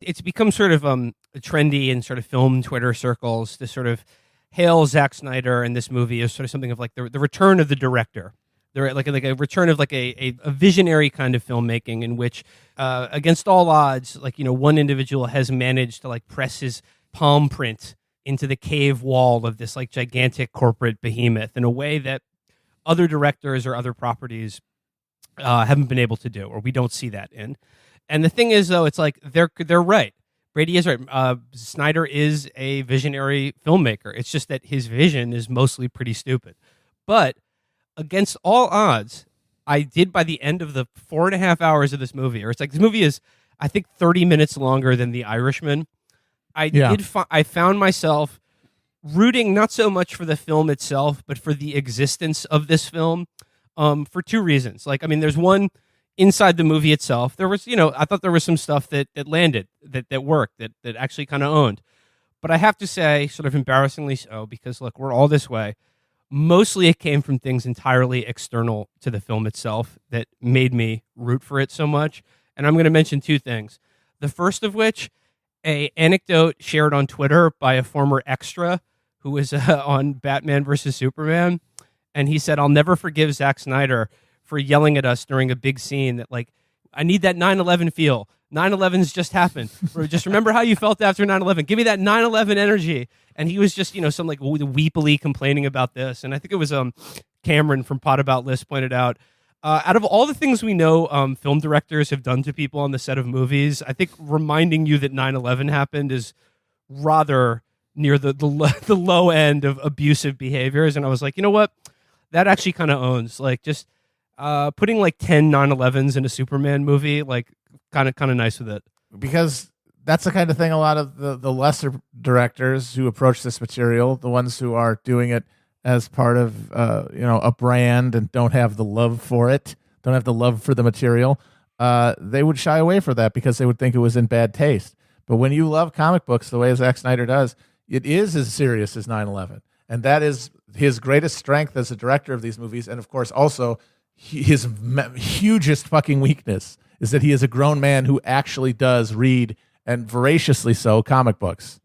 It's become sort of trendy in sort of film Twitter circles to sort of hail Zack Snyder and this movie as sort of something of like the return of the director. They're like a return of like a visionary kind of filmmaking in which, against all odds, like, you know, one individual has managed to like press his palm print into the cave wall of this like gigantic corporate behemoth in a way that other directors or other properties haven't been able to do, or we don't see that in. And the thing is, though, it's like they're right. Brady is right. Snyder is a visionary filmmaker. It's just that his vision is mostly pretty stupid. But against all odds, I did by the end of the 4.5 hours of this movie, or it's like this movie is, I think, 30 minutes longer than The Irishman. I found myself rooting not so much for the film itself, but for the existence of this film, for two reasons. Like, I mean, there's one inside the movie itself. There was, you know, I thought there was some stuff that landed, that worked, that actually kind of owned. But I have to say, sort of embarrassingly so, because look, we're all this way. Mostly it came from things entirely external to the film itself that made me root for it so much. And I'm going to mention two things. The first of which, a anecdote shared on Twitter by a former extra who was on Batman versus Superman. And he said, I'll never forgive Zack Snyder for yelling at us during a big scene that, like, I need that 9/11 feel. 9/11's just happened. Or just remember how you felt after 9/11. Give me that 9/11 energy. And he was just, you know, some like weepily complaining about this. And I think it was Cameron from Pod About List pointed out, out of all the things we know film directors have done to people on the set of movies, I think reminding you that 9/11 happened is rather near the low end of abusive behaviors. And I was like, you know what? That actually kind of owns, like, just putting like 10 9/11s in a Superman movie, like, kind of nice with it. Because that's the kind of thing a lot of the lesser directors who approach this material, the ones who are doing it as part of a brand and don't have the love for it, don't have the love for the material, they would shy away from that because they would think it was in bad taste. But when you love comic books the way Zack Snyder does, it is as serious as 9/11. And that is his greatest strength as a director of these movies. And of course, also his hugest fucking weakness is that he is a grown man who actually does read, and voraciously so, comic books.